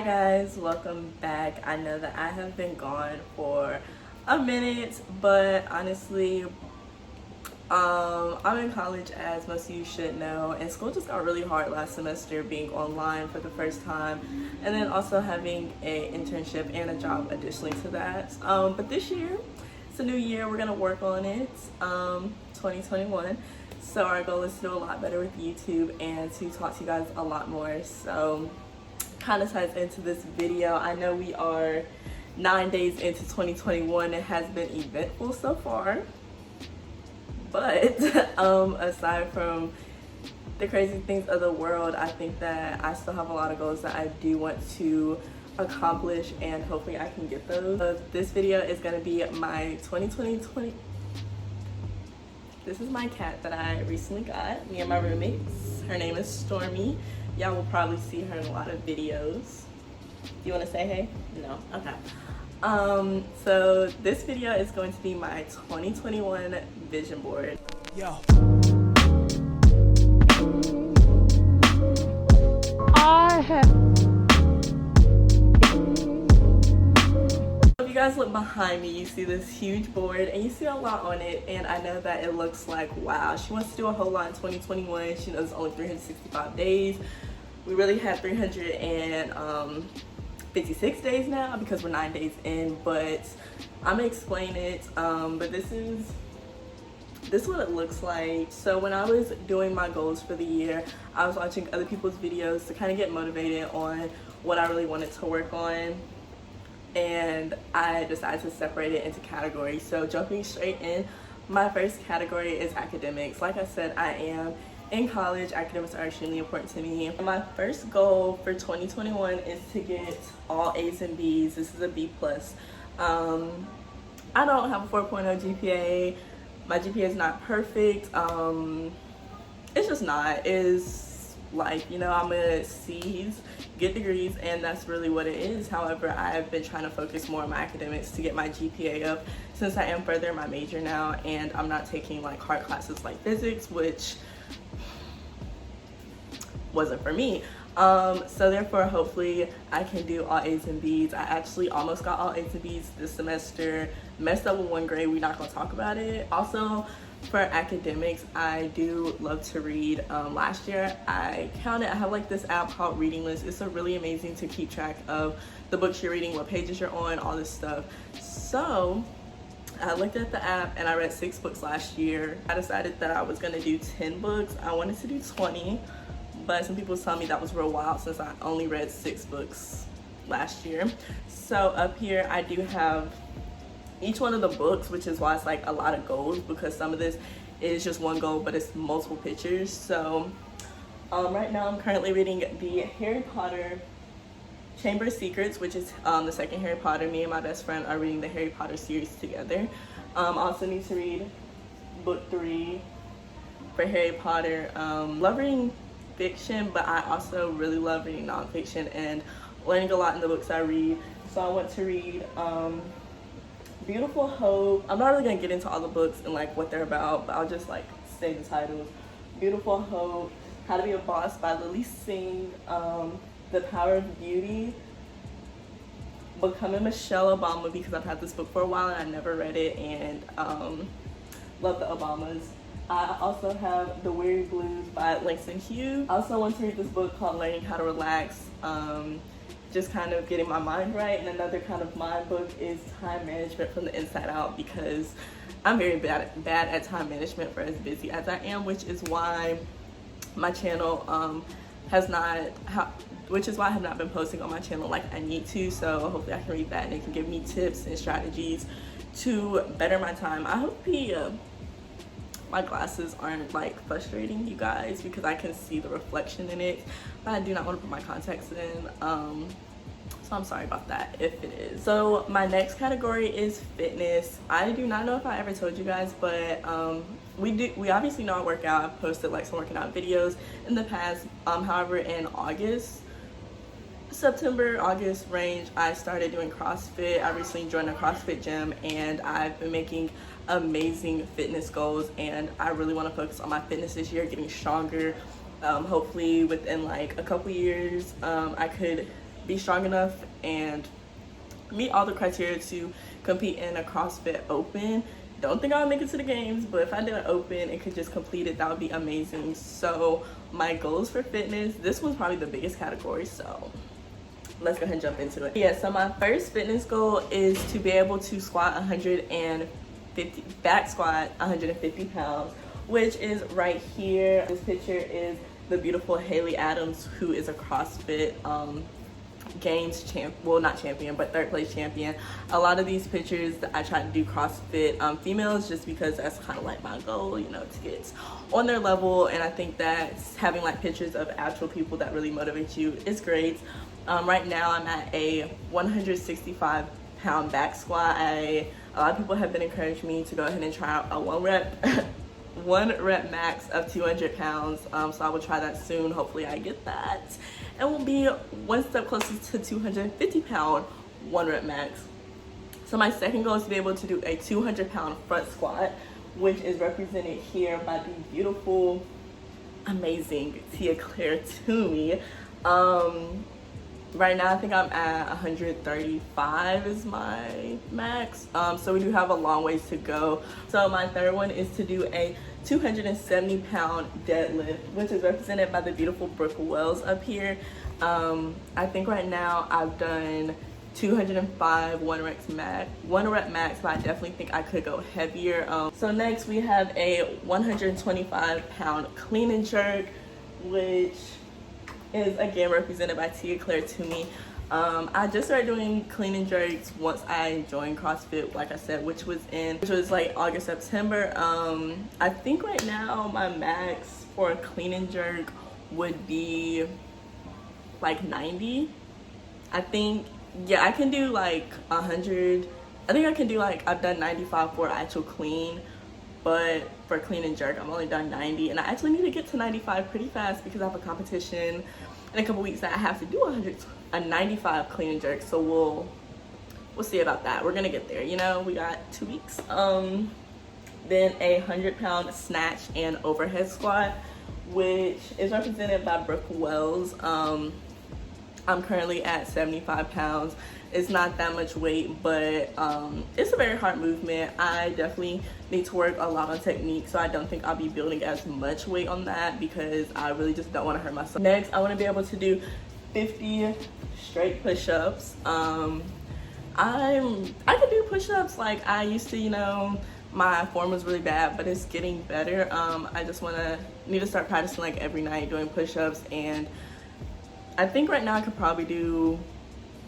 guys, welcome back. I know that I have been gone for a minute, but honestly, I'm in college, as most of you should know, and school just got really hard last semester, being online for the first time, and then also having an internship and a job additionally to that. But this year, it's a new year, we're gonna work on it, 2021. So our goal is to do a lot better with YouTube and to talk to you guys a lot more. So kind of ties into this video. I know we are 9 days into 2021. It has been eventful so far, but aside from the crazy things of the world, I think that I still have a lot of goals that I do want to accomplish, and hopefully I can get those. This video is going to be my 2020. This is my cat that I recently got, me and my roommates. Her name is Stormy. Y'all will probably see her in a lot of videos. Do you want to say hey? No? Okay. So this video is going to be my 2021 vision board. Yo. If you guys look behind me, you see this huge board and you see a lot on it, and I know that it looks like, wow, she wants to do a whole lot in 2021. She knows it's only 365 days. We really have 356 days now because we're 9 days in, but I'm gonna explain it. But this is what it looks like. So when I was doing my goals for the year, I was watching other people's videos to kind of get motivated on what I really wanted to work on, and I decided to separate it into categories. So jumping straight in, my first category is academics. Like I said, I am in college. Academics are extremely important to me. My first goal for 2021 is to get all A's and B's. This is a B+. I don't have a 4.0 GPA. My GPA is not perfect. It's just not. It's like, you know, I'm gonna C's, get degrees, and that's really what it is. However, I've been trying to focus more on my academics to get my GPA up, since I am further in my major now and I'm not taking like hard classes like physics, which wasn't for me. So therefore, hopefully I can do all A's and B's. I actually almost got all A's and B's this semester, messed up with one grade. We're not gonna talk about it. Also, for academics, I do love to read. Last year I counted, I have like this app called Reading List. It's a really amazing to keep track of the books you're reading, what pages you're on, all this stuff. So I looked at the app and I read 6 books last year. I decided that I was gonna do 10 books. I wanted to do 20, but some people tell me that was real wild since I only read 6 books last year. So up here I do have each one of the books, which is why it's like a lot of goals, because some of this is just one goal but it's multiple pictures. So right now I'm currently reading the Harry Potter Chamber of Secrets, which is the second Harry Potter. Me and my best friend are reading the Harry Potter series together. I also need to read book 3 for Harry Potter. Love reading fiction, but I also really love reading nonfiction and learning a lot in the books I read. So I want to read Beautiful Hope. I'm not really gonna get into all the books and like what they're about, but I'll just like say the titles. Beautiful Hope, How to Be a Boss by Lily Singh, The Power of Beauty, Becoming Michelle Obama, because I've had this book for a while and I never read it, and love the Obamas. I also have The Weary Blues by Langston Hughes. I also want to read this book called Learning How to Relax, just kind of getting my mind right. And another kind of mind book is Time Management from the Inside Out, because I'm very bad at time management for as busy as I am, which is why my channel I have not been posting on my channel like I need to. So hopefully I can read that and it can give me tips and strategies to better my time. I hope my glasses aren't like frustrating you guys, because I can see the reflection in it, but I do not want to put my contacts in, so I'm sorry about that if it is. So my next category is fitness. I do not know if I ever told you guys, but we obviously know I work out. I've posted like some working out videos in the past. However, in September, August range, I started doing CrossFit. I recently joined a CrossFit gym and I've been making amazing fitness goals, and I really want to focus on my fitness this year, getting stronger. Hopefully within like a couple years I could be strong enough and meet all the criteria to compete in a CrossFit Open. Don't think I'll make it to the games, but if I did an open and could just complete it, that would be amazing. So my goals for fitness, this one's probably the biggest category, so let's go ahead and jump into it. Yeah, so my first fitness goal is to be able to squat 150, back squat 150 pounds, which is right here. This picture is the beautiful Haley Adams, who is a CrossFit games well, not champion, but third place champion. A lot of these pictures I try to do CrossFit females just because that's kind of like my goal, you know, to get on their level. And I think that having like pictures of actual people that really motivate you is great. Right now I'm at a 165 pound back squat. A lot of people have been encouraging me to go ahead and try out a one rep max of 200 pounds. So I will try that soon. Hopefully I get that. And we'll be one step closer to 250 pound 1 rep max. So my second goal is to be able to do a 200 pound front squat, which is represented here by the beautiful, amazing Tia Claire Toomey. Right now I think I'm at 135 is my max. So we do have a long ways to go. So my third one is to do a 270 pound deadlift, which is represented by the beautiful Brooke Wells up here. I think right now I've done 205 one rep max, but I definitely think I could go heavier. So next we have a 125 pound clean and jerk, which is again represented by Tia Claire Toomey. I just started doing clean and jerks once I joined CrossFit, like I said, which was like August, September. I think right now my max for a clean and jerk would be like 90. I think, yeah, I can do like 100. I think I can do like, I've done 95 for actual clean, but for clean and jerk, I've only done 90. And I actually need to get to 95 pretty fast because I have a competition in a couple weeks that I have to do a 95 clean and jerk. So we'll see about that. We're gonna get there, you know, we got 2 weeks. Then a 100 pound snatch and overhead squat, which is represented by Brooke Wells. I'm currently at 75 pounds. It's not that much weight, but it's a very hard movement. I definitely need to work a lot on technique, so I don't think I'll be building as much weight on that because I really just don't want to hurt myself. Next, I want to be able to do 50 straight push-ups. I can do push-ups like I used to, you know. My form was really bad, but it's getting better. I just need to start practicing like every night doing push-ups, and I think right now I could probably do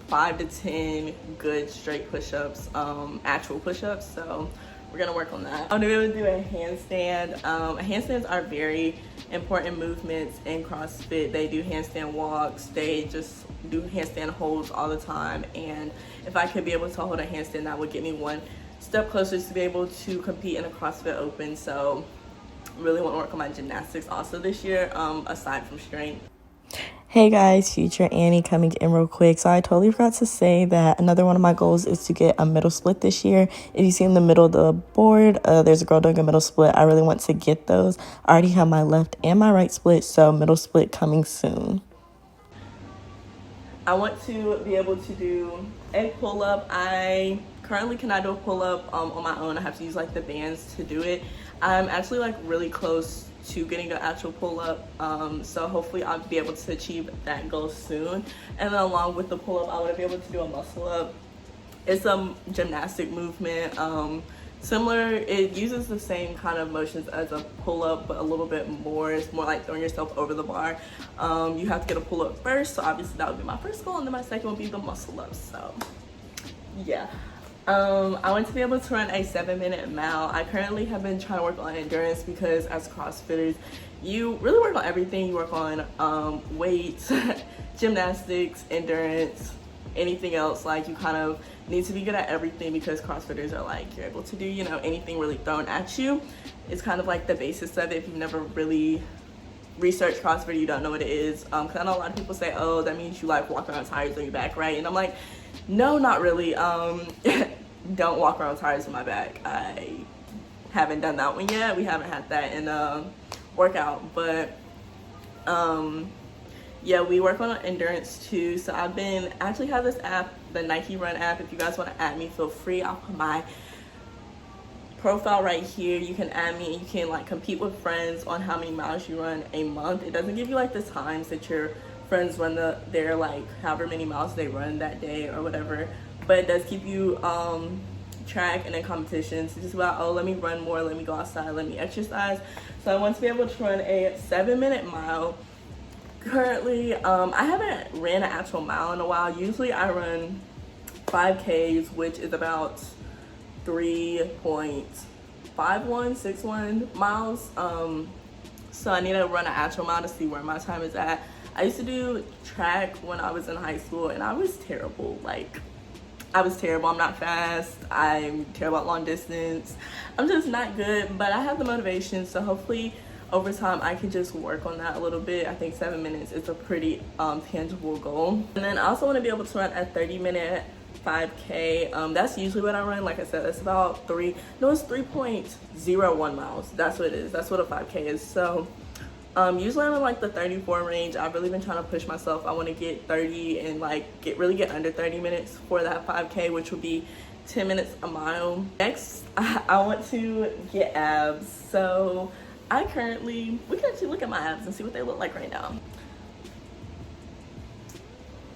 5 to 10 good straight push-ups, actual push-ups. So we're gonna work on that. I'm gonna be able to do a handstand. Handstands are very important movements in CrossFit. They do handstand walks. They just do handstand holds all the time. And if I could be able to hold a handstand, that would get me one step closer to be able to compete in a CrossFit Open. So really want to work on my gymnastics also this year, aside from strength. Hey guys, Future Annie coming in real quick. So I totally forgot to say that another one of my goals is to get a middle split this year. If you see in the middle of the board, there's a girl doing a middle split. I really want to get those. I already have my left and my right split, so middle split coming soon. I want to be able to do a pull-up. I currently cannot do a pull-up on my own. I have to use like the bands to do it. I'm actually like really close to getting an actual pull-up, so hopefully I'll be able to achieve that goal soon. And then along with the pull-up, I want to be able to do a muscle-up. It's a gymnastic movement, similar. It uses the same kind of motions as a pull-up, but a little bit more. It's more like throwing yourself over the bar. You have to get a pull-up first, so obviously that would be my first goal, and then my second would be the muscle-up. So yeah. I want to be able to run a 7-minute mile. I currently have been trying to work on endurance because as CrossFitters, you really work on everything. You work on weights, gymnastics, endurance, anything else. Like you kind of need to be good at everything because CrossFitters are like, you're able to do, you know, anything really thrown at you. It's kind of like the basis of it. If you've never really researched CrossFit, you don't know what it is. Cause I know a lot of people say, oh, that means you like walk around tires on your back, right? And I'm like, no, not really. Don't walk around tires on my back. I haven't done that one yet. We haven't had that in a workout, but yeah, we work on endurance too. So I've been actually have this app, the Nike Run app. If you guys want to add me, feel free. I'll put my profile right here. You can add me and you can like compete with friends on how many miles you run a month. It doesn't give you like the times that your friends run their like however many miles they run that day or whatever, but it does keep you track and in competitions. It's just about, oh, let me run more, let me go outside, let me exercise. So I want to be able to run a 7-minute mile. Currently I haven't ran an actual mile in a while. Usually I run 5Ks, which is about 3.61 miles. So I need to run an actual mile to see where my time is at. I used to do track when I was in high school and I was terrible. Like, I was terrible. I'm not fast. I'm terrible at long distance. I'm just not good, but I have the motivation. So hopefully over time I can just work on that a little bit. I think 7 minutes is a pretty tangible goal. And then I also want to be able to run a 30-minute 5K. That's usually what I run. Like I said, it's about it's 3.01 miles. That's what it is. That's what a 5K is. So usually I'm in like the 34 range. I've really been trying to push myself. I want to get 30 and like really get under 30 minutes for that 5K, which would be 10 minutes a mile. Next, I want to get abs. So we can actually look at my abs and see what they look like right now.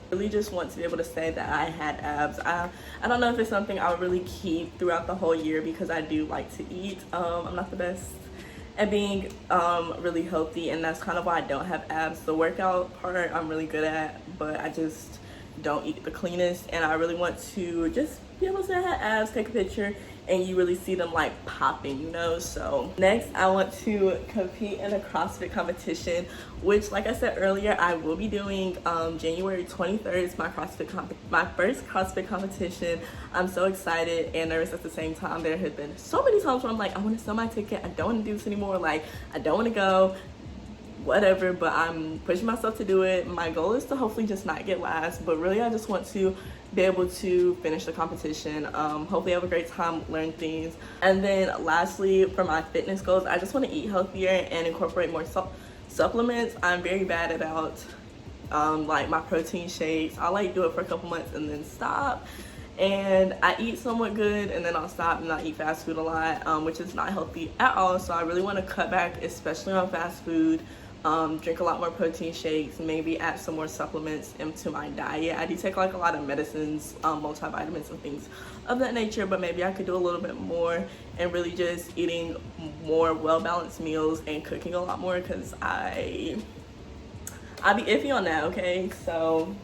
Really just want to be able to say that I had abs. I don't know if it's something I would really keep throughout the whole year because I do like to eat. I'm not the best at being really healthy, and that's kind of why I don't have abs. The workout part I'm really good at, but I just don't eat the cleanest, and I really want to just be able to say I had abs, take a picture, and you really see them like popping, you know. So next I want to compete in a CrossFit competition, which like I said earlier, I will be doing January 23rd. It's my first CrossFit competition. I'm so excited and nervous at the same time. There have been so many times where I'm like, I want to sell my ticket, I don't want to do this anymore, like I don't want to go, whatever, but I'm pushing myself to do it. My goal is to hopefully just not get last, but really I just want to be able to finish the competition, hopefully have a great time, learn things. And then lastly, for my fitness goals, I just want to eat healthier and incorporate more supplements. I'm very bad about like my protein shakes. I like do it for a couple months and then stop, and I eat somewhat good and then I'll stop and I eat fast food a lot, which is not healthy at all. So I really want to cut back, especially on fast food. Drink a lot more protein shakes, maybe add some more supplements into my diet. I do take like a lot of medicines, multivitamins and things of that nature, but maybe I could do a little bit more and really just eating more well-balanced meals and cooking a lot more, because I be iffy on that, okay? So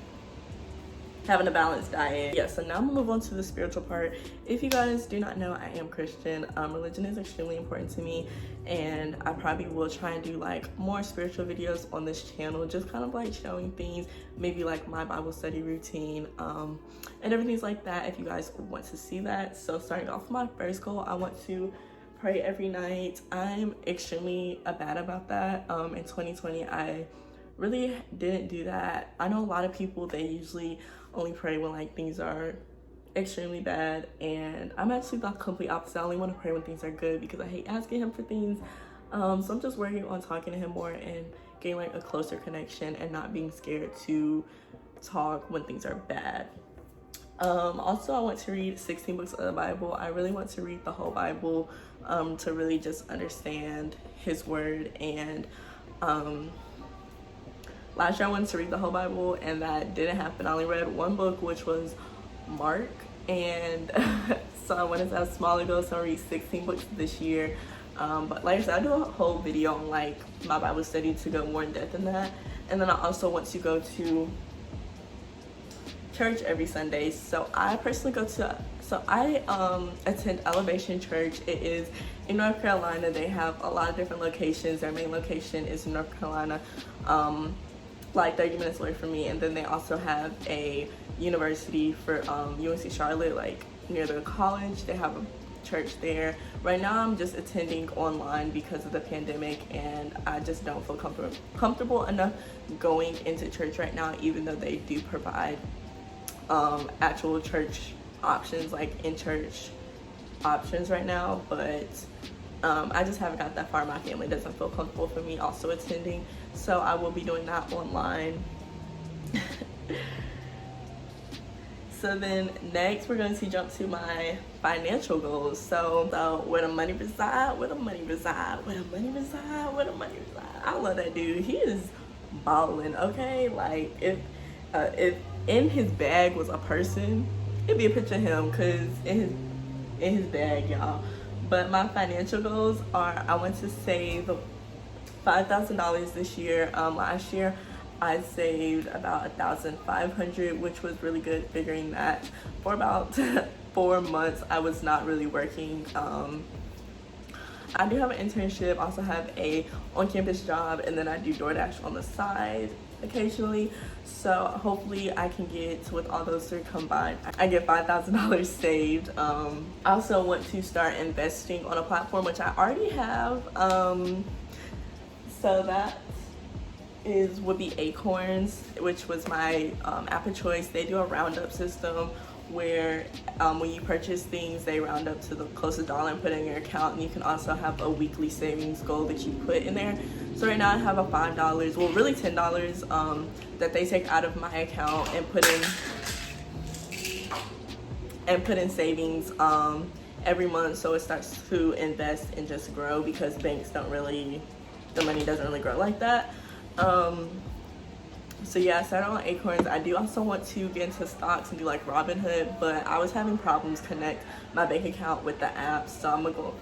having a balanced diet. Yeah, so now I'm gonna move on to the spiritual part. If you guys do not know, I am Christian. Religion is extremely important to me, and I probably will try and do like more spiritual videos on this channel, just kind of like showing things, maybe like my Bible study routine, and everything's like that if you guys want to see that. So starting off my first goal, I want to pray every night. I'm extremely bad about that. In 2020, I really didn't do that. I know a lot of people, they usually only pray when like things are extremely bad, and I'm actually the complete opposite. I only want to pray when things are good because I hate asking him for things. So I'm just working on talking to him more and getting like a closer connection and not being scared to talk when things are bad. Also, I want to read 16 books of the Bible. I really want to read the whole Bible, to really just understand his word. And last year I wanted to read the whole Bible and that didn't happen. I only read one book, which was Mark, and so I wanted to have smaller goals, so I read 16 books this year. But like I said, I do a whole video on like my Bible study to go more in depth in that. And then I also want to go to church every Sunday. So I personally attend Elevation Church. It is in North Carolina. They have a lot of different locations. Their main location is in North Carolina, like 30 minutes away from me. And then they also have a university for UNC Charlotte, like near the college. They have a church there. Right now I'm just attending online because of the pandemic, and I just don't feel comfortable enough going into church right now, even though they do provide actual church options, like in church options right now. But I just haven't got that far. My family doesn't feel comfortable for me also attending, so I will be doing that online. So then next we're going to jump to my financial goals. So where the money reside, where the money reside, where the money reside, where the money reside. I love that dude. He is balling, okay? Like if in his bag was a person, it'd be a picture of him, cause in his bag, y'all. But my financial goals are, I want to save $5,000 this year. Last year I saved about $1,500, which was really good, figuring that for about 4 months I was not really working. I do have an internship, also have a on-campus job, and then I do DoorDash on the side occasionally. So hopefully I can get, with all those three combined, I get $5,000 saved. I also want to start investing on a platform, which I already have. So that would be Acorns, which was my app of choice. They do a roundup system where when you purchase things, they round up to the closest dollar and put it in your account, and you can also have a weekly savings goal that you put in there. So right now I have a $5, well really $10 that they take out of my account and put in savings every month, so it starts to invest and just grow, because banks don't really, the money doesn't really grow like that. So yeah, I started on Acorns. I do also want to get into stocks and do like Robinhood, but I was having problems connect my bank account with the app, so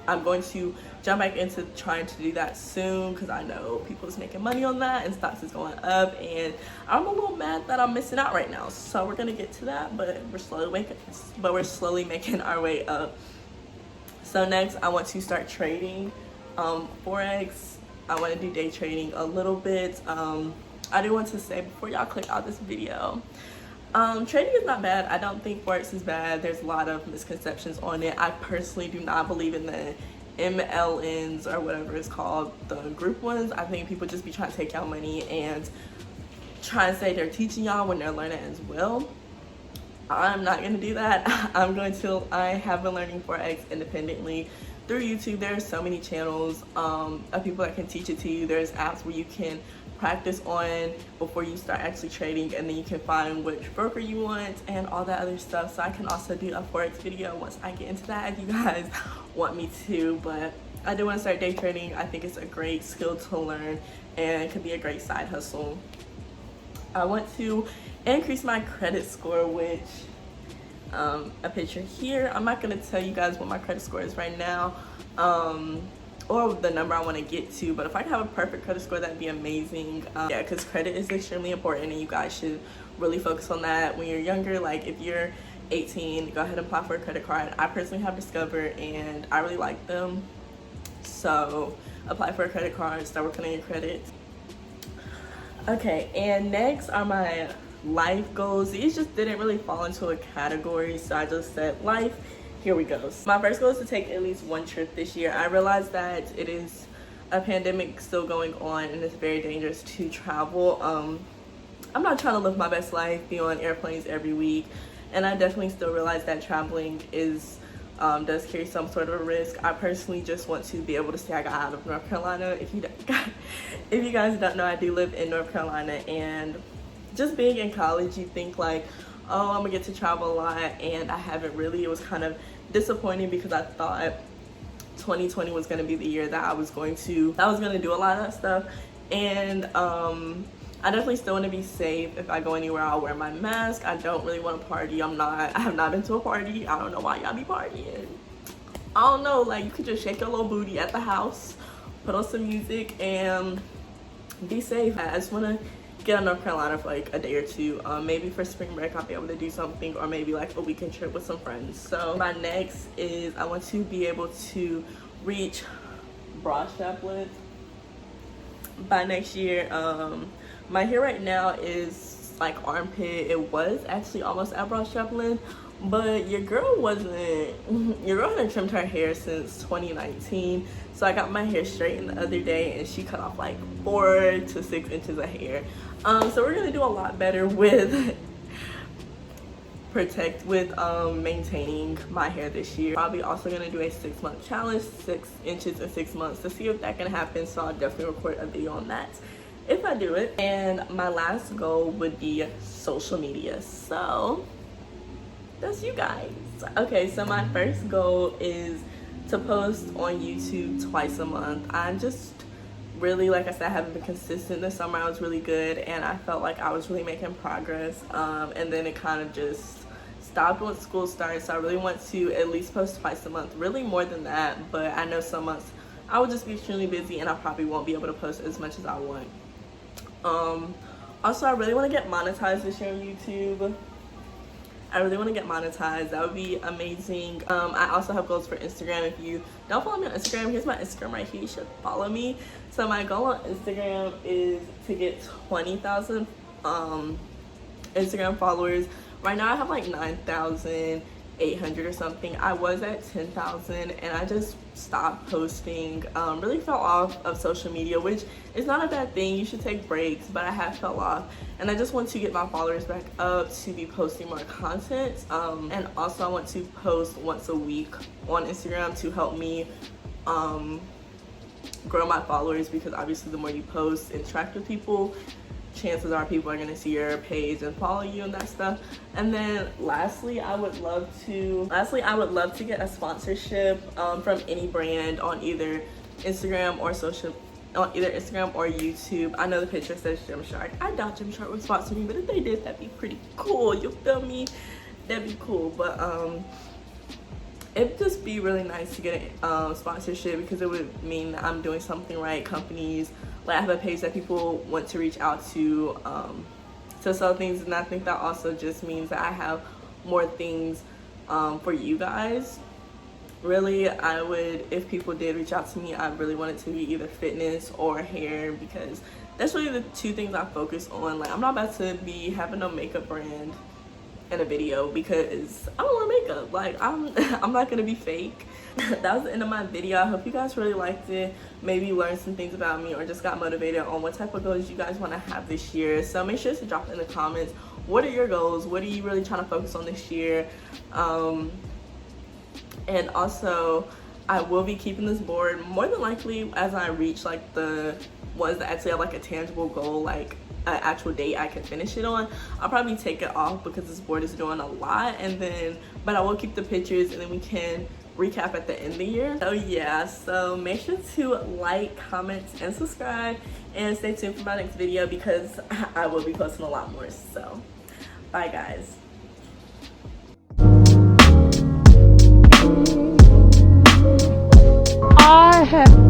I'm going to jump back into trying to do that soon, because I know people is making money on that and stocks is going up, and I'm a little mad that I'm missing out right now. So we're gonna get to that, but we're slowly making our way up. So next I want to start trading Forex. I want to do day trading a little bit. I do want to say before y'all click out this video, trading is not bad. I don't think Forex is bad. There's a lot of misconceptions on it. I personally do not believe in the MLNs or whatever it's called, the group ones. I think people just be trying to take y'all money and try and say they're teaching y'all when they're learning as well. I'm not gonna do that. I have been learning Forex independently through YouTube. There are so many channels of people that can teach it to you. There's apps where you can practice on before you start actually trading, and then you can find which broker you want and all that other stuff. So I can also do a Forex video once I get into that if you guys want me to. But I do want to start day trading. I think it's a great skill to learn and it could be a great side hustle. I want to increase my credit score, which a picture here. I'm not going to tell you guys what my credit score is right now, or the number I want to get to, but if I could have a perfect credit score, that'd be amazing. Yeah, because credit is extremely important, and you guys should really focus on that when you're younger. Like if you're 18, go ahead and apply for a credit card. I personally have Discover and I really like them, so apply for a credit card, start working on your credit. Okay, and next are my life goals. These just didn't really fall into a category, so I just said life. Here we go. So my first goal is to take at least one trip this year. I realize that it is a pandemic still going on and it's very dangerous to travel. I'm not trying to live my best life, be on airplanes every week, and I definitely still realize that traveling is does carry some sort of a risk. I personally just want to be able to say I got out of North Carolina. If you guys don't know, I do live in North Carolina, and just being in college, you think like, oh, I'm gonna get to travel a lot, and I haven't really. It was kind of disappointing because I thought 2020 was gonna be the year that I was gonna do a lot of that stuff, and I definitely still want to be safe. If I go anywhere, I'll wear my mask. I don't really want to party. I have not been to a party. I don't know why y'all be partying. I don't know, like you could just shake your little booty at the house, put on some music, and be safe. I just want to get out of North Carolina for like a day or two. Maybe for spring break I'll be able to do something, or maybe like a weekend trip with some friends. So my next is I want to be able to reach bra straplet by next year. My hair right now is like armpit. It was actually almost at bra straplet, but your girl hadn't trimmed her hair since 2019. So I got my hair straightened the other day, and she cut off like 4 to 6 inches of hair. So we're gonna do a lot better with maintaining my hair this year. Probably also gonna do a 6-month challenge, 6 inches in 6 months, to see if that can happen. So I'll definitely record a video on that if I do it. And my last goal would be social media. So that's you guys. Okay, so my first goal is to post on YouTube twice a month. I'm just really, like I said, I haven't been consistent. This summer I was really good and I felt like I was really making progress, and then it kind of just stopped when school started. So I really want to at least post twice a month, really more than that, but I know some months I will just be extremely busy and I probably won't be able to post as much as I want. Also, I really want to get monetized this year on YouTube. I really want to get monetized. That would be amazing. I also have goals for Instagram. If you don't follow me on Instagram, here's my Instagram right here. You should follow me. So my goal on Instagram is to get 20,000 Instagram followers. Right now I have like 9,800 or something. I was at 10,000 and I just stopped posting. Really fell off of social media, which is not a bad thing. You should take breaks, but I have fell off. And I just want to get my followers back up to be posting more content. And also I want to post once a week on Instagram to help me grow my followers, because obviously the more you post, interact with people, chances are people are going to see your page and follow you and that stuff. And then lastly, I would love to get a sponsorship from any brand on either Instagram or YouTube. I know the picture says Gymshark. I doubt Gymshark would sponsor me, but if they did, that'd be pretty cool. You feel me? That'd be cool. But it'd just be really nice to get a sponsorship, because it would mean that I'm doing something right. Companies, like I have a page that people want to reach out to sell things, and I think that also just means that I have more things for you guys. Really, I would, if people did reach out to me, I really want it to be either fitness or hair, because that's really the two things I focus on. Like, I'm not about to be having a makeup brand in a video because I don't wear makeup. Like, I'm not gonna be fake. That was the end of my video. I hope you guys really liked it. Maybe learned some things about me or just got motivated on what type of goals you guys want to have this year. So make sure to drop it in the comments. What are your goals? What are you really trying to focus on this year? And also, I will be keeping this board more than likely as I reach like the ones that actually have like a tangible goal, like an actual date I can finish it on. I'll probably take it off because this board is doing a lot, and then but I will keep the pictures and then we can recap at the end of the year. So yeah, so make sure to like, comment, and subscribe, and stay tuned for my next video because I will be posting a lot more. So bye guys. I have